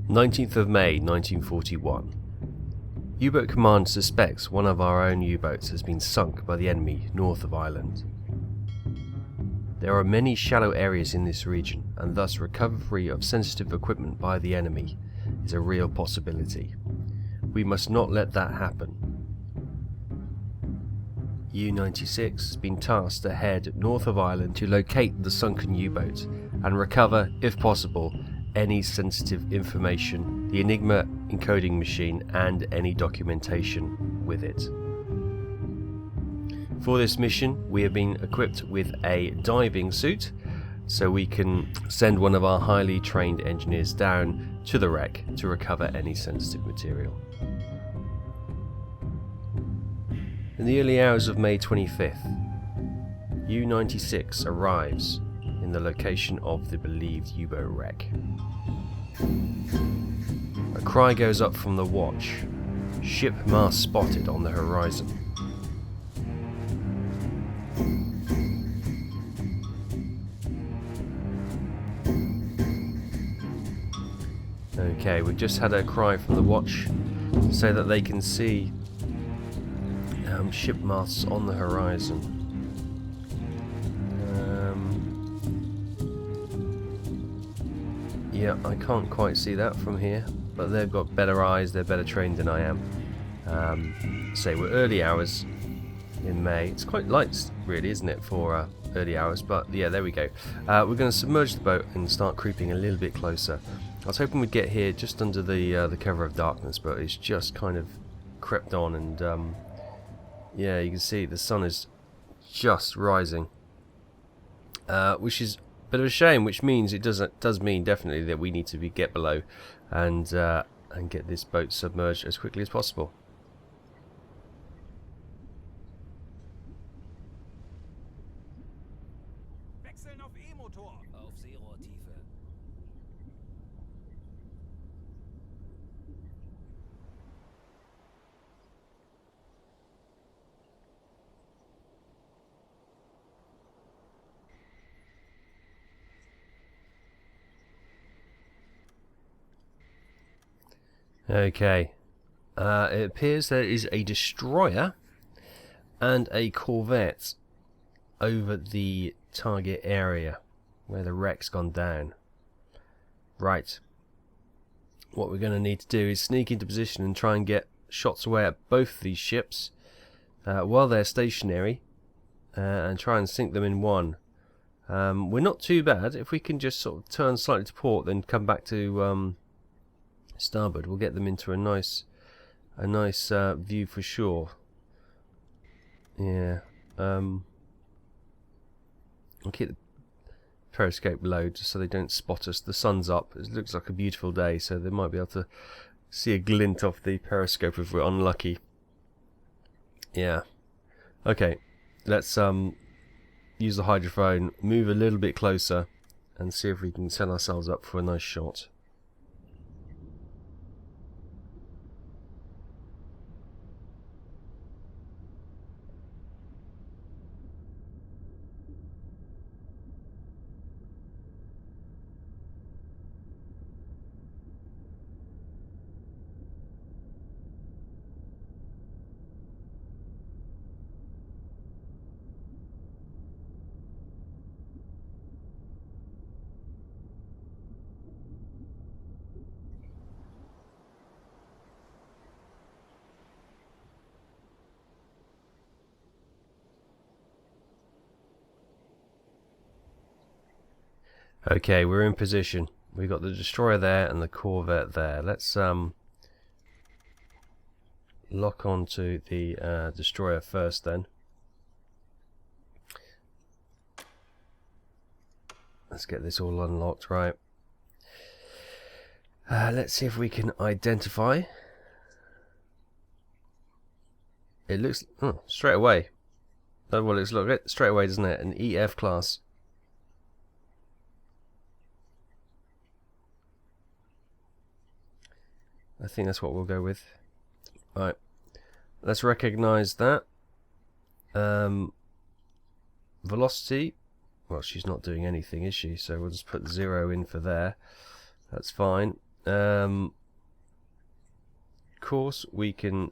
19th of May 1941. U-Boat Command suspects one of our own U-boats has been sunk by the enemy north of Ireland. There are many shallow areas in this region, and thus recovery of sensitive equipment by the enemy is a real possibility. We must not let that happen. U-96 has been tasked to head north of Ireland to locate the sunken U-boat and recover, if possible, any sensitive information, the Enigma encoding machine, and any documentation with it. For this mission, we have been equipped with a diving suit, so we can send one of our highly trained engineers down to the wreck to recover any sensitive material. In the early hours of May 25th, U-96 arrives in the location of the believed U-boat wreck. A cry goes up from the watch. Ship mast spotted on the horizon. Okay, we've just had a cry from the watch so that they can see ship masts on the horizon. Yeah, I can't quite see that from here, but they've got better eyes, they're better trained than I am. Say we're early hours in May. It's quite light, really, isn't it, for early hours? But yeah, there we go. We're going to submerge the boat and start creeping a little bit closer. I was hoping we'd get here just under the cover of darkness, but it's just kind of crept on, and yeah, you can see the sun is just rising, which is bit of a shame, which means it does mean definitely that we need to get below and get this boat submerged as quickly as possible. Wechseln auf E-Motor. Auf Seerohrtiefe. Okay, it appears there is a destroyer and a corvette over the target area where the wreck's gone down. Right, what we're going to need to do is sneak into position and try and get shots away at both these ships while they're stationary, and try and sink them in one. We're not too bad. If we can just sort of turn slightly to port, then come back to starboard, we'll get them into a nice view for sure. Yeah, I'll keep the periscope low just so they don't spot us. The sun's up, it looks like a beautiful day, so they might be able to see a glint off the periscope if we're unlucky. Yeah, okay, let's use the hydrophone, move a little bit closer and see if we can set ourselves up for a nice shot. Okay, we're in position. We've got the destroyer there and the corvette there. Let's lock onto the destroyer first then. Let's get this all unlocked, right. Let's see if we can identify. It looks straight away. That's what it looks like straight away, doesn't it? An EF class. I think that's what we'll go with. Right, let's recognize that. Velocity, well, she's not doing anything, is she? So we'll just put 0 in for there. That's fine. Course we can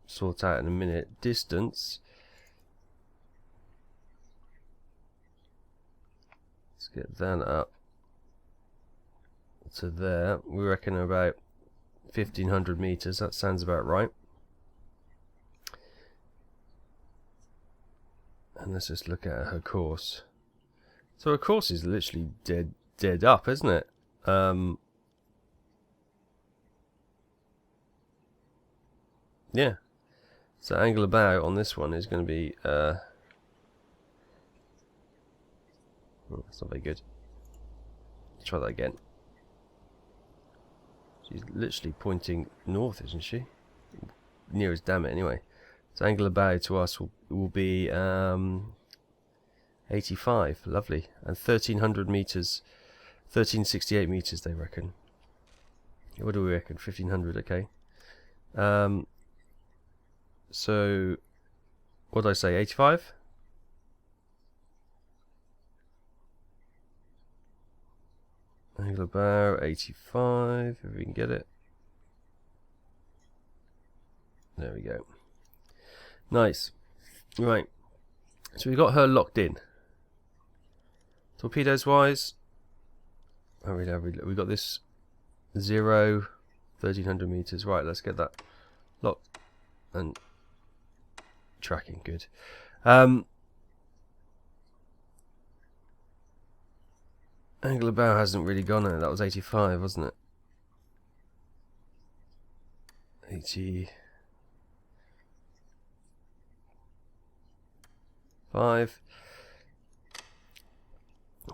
sort out in a minute. Distance. Let's get that up to there. We reckon about 1,500 meters. That sounds about right. And let's just look at her course. So her course is literally dead up, isn't it? Yeah. So angle of bow on this one is going to be oh, that's not very good. Let's try that again. She's literally pointing north, isn't she? Near as damn it, anyway. So angle of bow to us will be 85. Lovely. And 1,300 meters. 1,368 meters, they reckon. What do we reckon? 1,500, okay. So, what did I say? 85? Angle of bow, 85, if we can get it. There we go. Nice. Right. So we got her locked in. Torpedoes wise, we got this 0, 1,300 meters. Right, let's get that locked and tracking. Good. Angle of bow hasn't really gone there. That was 85, wasn't it? 85.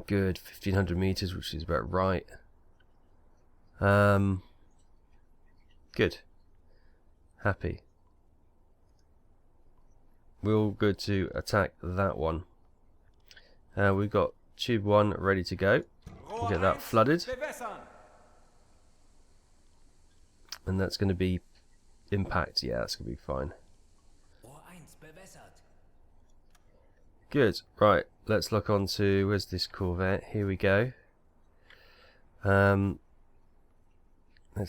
Good. 1,500 meters, which is about right. Good. Happy. We're all good to attack that one. We've got tube 1 ready to go. We'll get that flooded. And that's going to be impact. Yeah, that's going to be fine. Good. Right, let's look on to, where's this corvette? Here we go. Let's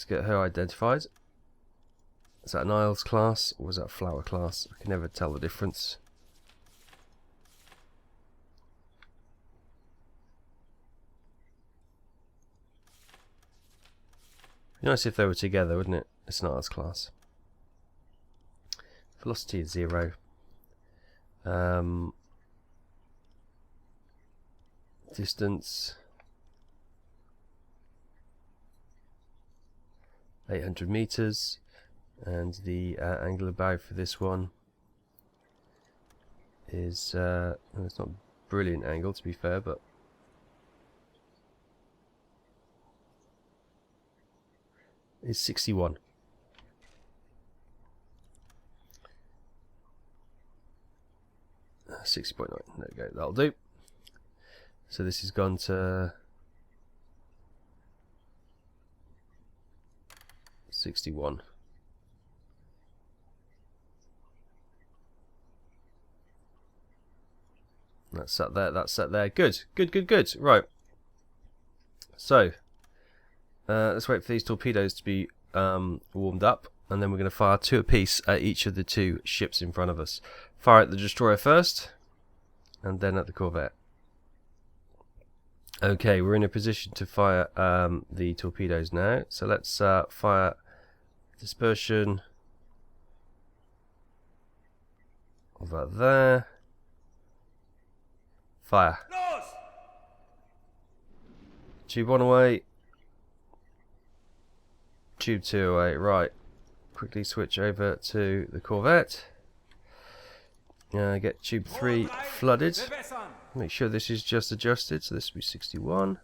get her identified. Is that an Isles class or was that a Flower class? I can never tell the difference. Be nice if they were together, wouldn't it? It's an Isles class. Velocity is 0. Distance 800 meters, and the angle of bow for this one is well, it's not a brilliant angle to be fair, but is 61. Uh, 60.9. There we go. That'll do. So this has gone to 61. That's set there. That's set there. Good. Good. Good. Good. Right. So let's wait for these torpedoes to be warmed up, and then we're going to fire 2 apiece at each of the 2 ships in front of us. Fire at the destroyer first, and then at the corvette. Okay, we're in a position to fire the torpedoes now. So let's fire dispersion over there. Fire. Tube 1 away. Tube 2 away. Right. Quickly switch over to the corvette. Get tube 3 flooded. Make sure this is just adjusted. So this will be 61.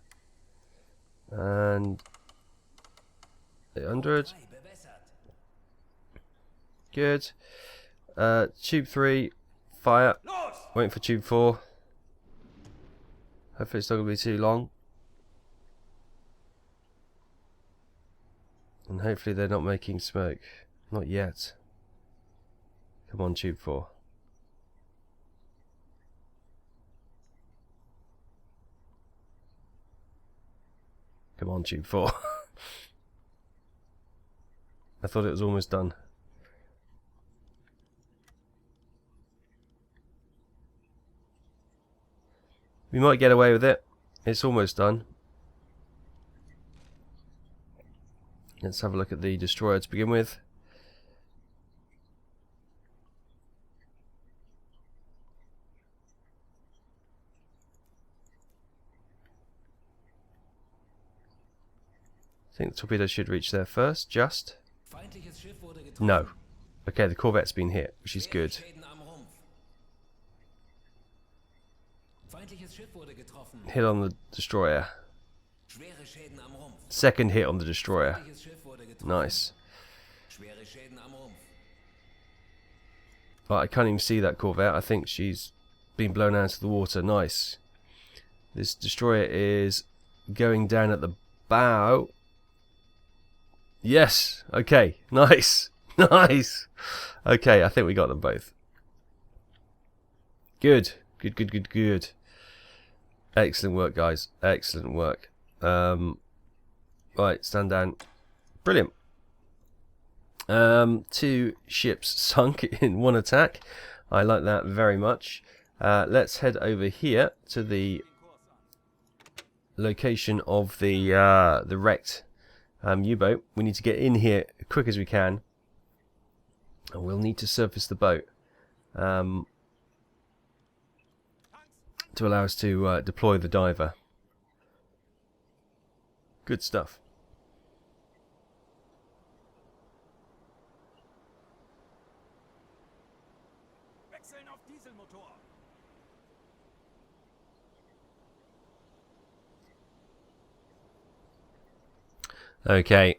And 800. Good. Tube 3, fire. Waiting for tube 4. Hopefully it's not going to be too long. And hopefully they're not making smoke. Not yet. Come on, tube 4. Come on, tube 4. I thought it was almost done. We might get away with it. It's almost done. Let's have a look at the destroyer to begin with. I think the torpedo should reach there first, just. No. Okay, the corvette's been hit, which is good. Hit on the destroyer. Second hit on the destroyer. Nice. Oh, I can't even see that corvette. I think she's been blown out of the water. Nice. This destroyer is going down at the bow. Yes. Okay. Nice. Nice. Okay, I think we got them both. Good. Good, good, good, good. Excellent work, guys. Excellent work. Right, stand down. Brilliant. 2 ships sunk in one attack. I like that very much. Let's head over here to the location of the wrecked U-boat. We need to get in here as quick as we can, and we'll need to surface the boat to allow us to deploy the diver. Good stuff. Okay,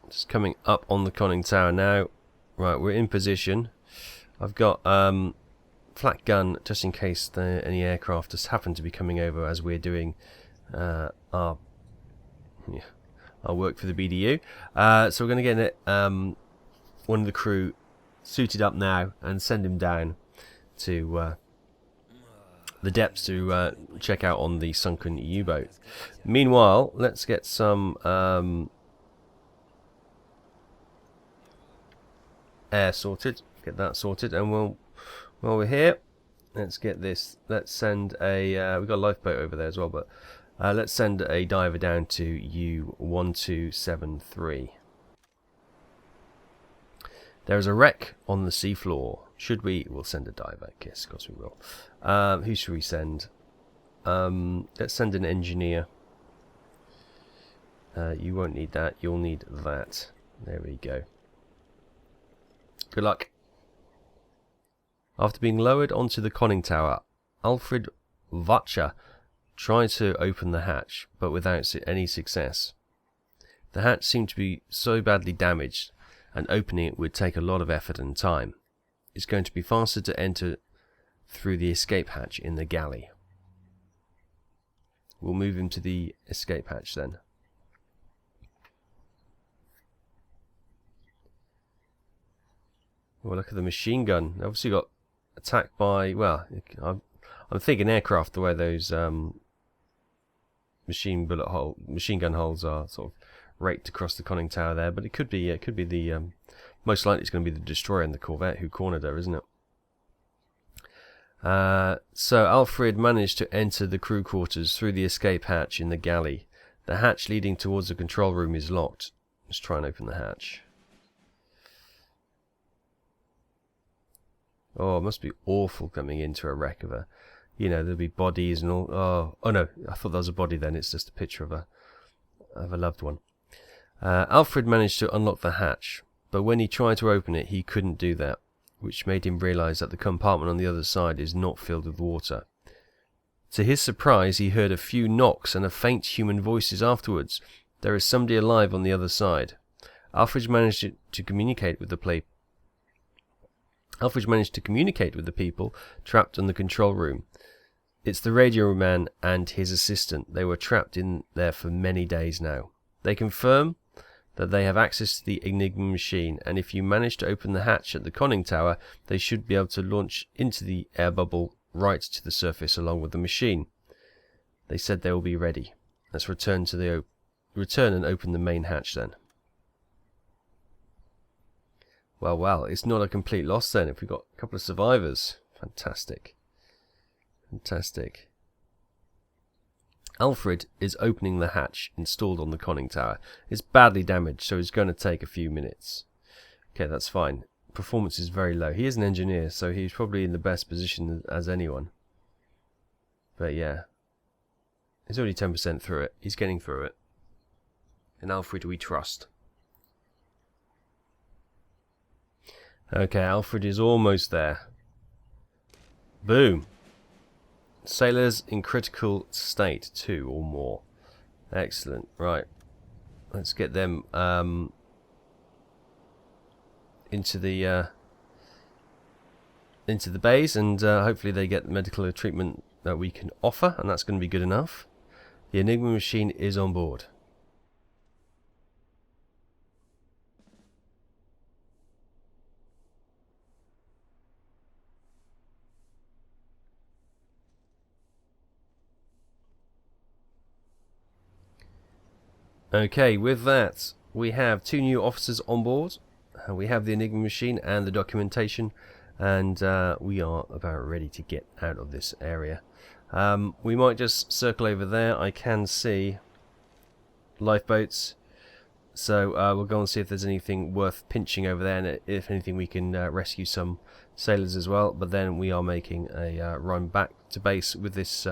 just coming up on the conning tower now. Right, we're in position. I've got flak gun just in case any aircraft just happen to be coming over as we're doing our work for the BDU. So we're going to get one of the crew suited up now and send him down to the depths to check out on the sunken U-boat. Meanwhile, let's get some air sorted. Get that sorted, and while we're here, let's get this. Let's send a. We've got a lifeboat over there as well, but let's send a diver down to U-1273. There is a wreck on the seafloor. Should we? We'll send a diver. Yes, of course we will. Who should we send? Let's send an engineer. You won't need that. You'll need that. There we go. Good luck. After being lowered onto the conning tower, Alfred Vacher tried to open the hatch, but without any success. The hatch seemed to be so badly damaged, and opening it would take a lot of effort and time. It's going to be faster to enter through the escape hatch in the galley. We'll move him to the escape hatch then. Well, look at the machine gun. They obviously got attacked by, well, I'm thinking aircraft, the way those machine gun holes are sort of raked across the conning tower there. But it could be the most likely it's going to be the destroyer and the corvette who cornered her, isn't it? So Alfred managed to enter the crew quarters through the escape hatch in the galley. The hatch leading towards the control room is locked. Let's try and open the hatch. Oh, it must be awful coming into a wreck of a, you know, there'll be bodies and all. Oh no, I thought that was a body then. It's just a picture of a loved one. Alfred managed to unlock the hatch, but when he tried to open it, he couldn't do that, which made him realise that the compartment on the other side is not filled with water. To his surprise, he heard a few knocks and a faint human voices afterwards. There is somebody alive on the other side. Alfred managed to communicate with the people trapped in the control room. It's the radio man and his assistant. They were trapped in there for many days now. They confirm that they have access to the Enigma machine, and if you manage to open the hatch at the conning tower, they should be able to launch into the air bubble right to the surface along with the machine. They said they will be ready. Let's return to the return and open the main hatch then. Well, it's not a complete loss then if we've got a couple of survivors. Fantastic. Fantastic. Alfred is opening the hatch installed on the conning tower. It's badly damaged, so it's going to take a few minutes. Okay, that's fine. Performance is very low. He is an engineer, so he's probably in the best position as anyone. But yeah. He's already 10% through it. He's getting through it. And Alfred we trust. Okay, Alfred is almost there. Boom. Sailors in critical state, 2 or more. Excellent. Right. Let's get them into the bays, and hopefully they get the medical treatment that we can offer, and that's going to be good enough. The Enigma machine is on board. Okay, with that, we have 2 new officers on board. We have the Enigma machine and the documentation, and we are about ready to get out of this area. We might just circle over there. I can see lifeboats, so we'll go and see if there's anything worth pinching over there, and if anything we can rescue some sailors as well. But then we are making a run back to base with this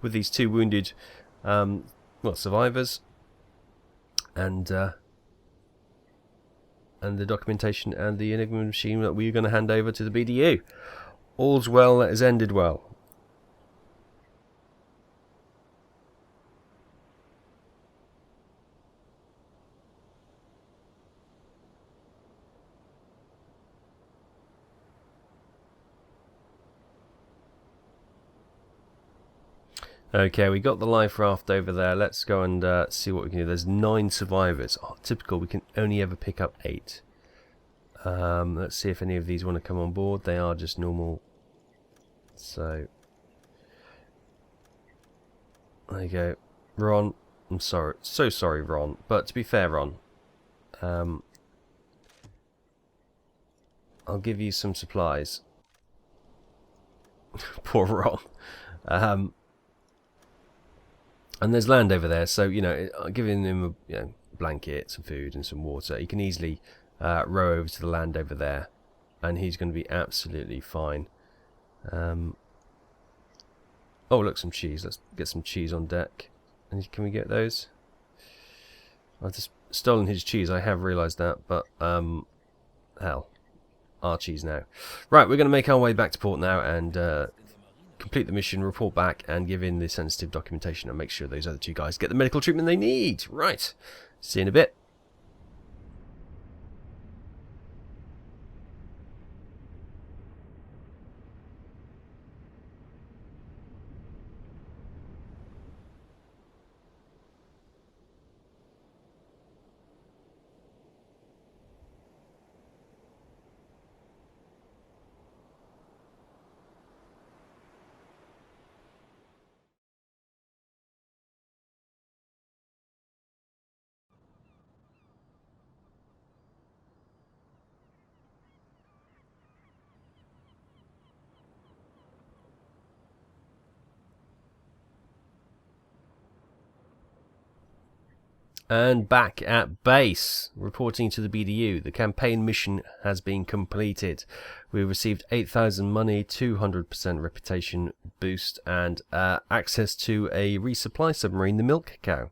with these 2 wounded survivors, and the documentation and the Enigma machine that we're going to hand over to the BDU. All's well that has ended well. Okay, we got the life raft over there. Let's go and see what we can do. There's 9 survivors. Oh, typical, we can only ever pick up 8. Let's see if any of these want to come on board. They are just normal. So, there you go. Ron, I'm sorry. So sorry, Ron. But to be fair, Ron, I'll give you some supplies. Poor Ron. And there's land over there, so, you know, giving him a blanket, some food and some water, he can easily row over to the land over there, and he's going to be absolutely fine. Oh, look, some cheese. Let's get some cheese on deck. And can we get those? I've just stolen his cheese, I have realised that, but, hell. Our cheese now. Right, we're going to make our way back to port now, and complete the mission, report back, and give in the sensitive documentation, and make sure those other 2 guys get the medical treatment they need. Right, see you in a bit. And back at base, reporting to the BDU, the campaign mission has been completed. We received 8,000 money, 200% reputation boost, and access to a resupply submarine, the Milk Cow.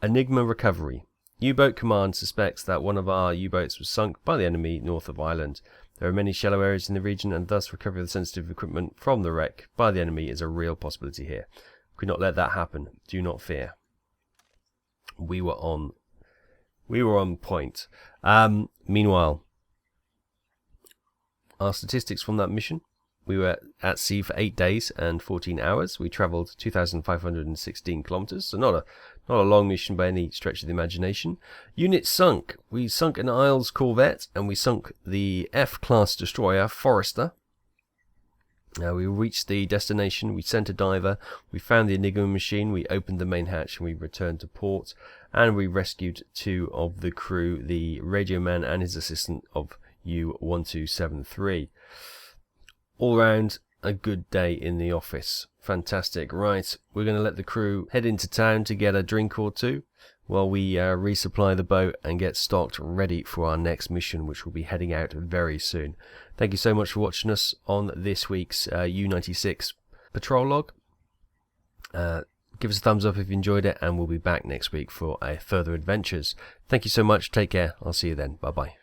Enigma recovery. U-boat command suspects that one of our U-boats was sunk by the enemy north of Ireland. There are many shallow areas in the region, and thus recovery of the sensitive equipment from the wreck by the enemy is a real possibility here. We could not let that happen. Do not fear. We were on point. Meanwhile, our statistics from that mission: we were at sea for 8 days and 14 hours. We travelled 2,516 kilometres, so not a long mission by any stretch of the imagination. Units sunk. We sunk an Isles corvette, and we sunk the F-class destroyer Forester. We reached the destination, we sent a diver, we found the Enigma machine, we opened the main hatch, and we returned to port. and we rescued 2 of the crew, the radio man and his assistant of U-1273. All round, a good day in the office. Fantastic. Right, we're going to let the crew head into town to get a drink or two while we resupply the boat and get stocked ready for our next mission, which will be heading out very soon. Thank you so much for watching us on this week's U-96 patrol log. Give us a thumbs up if you enjoyed it, and we'll be back next week for further adventures. Thank you so much. Take care. I'll see you then. Bye bye.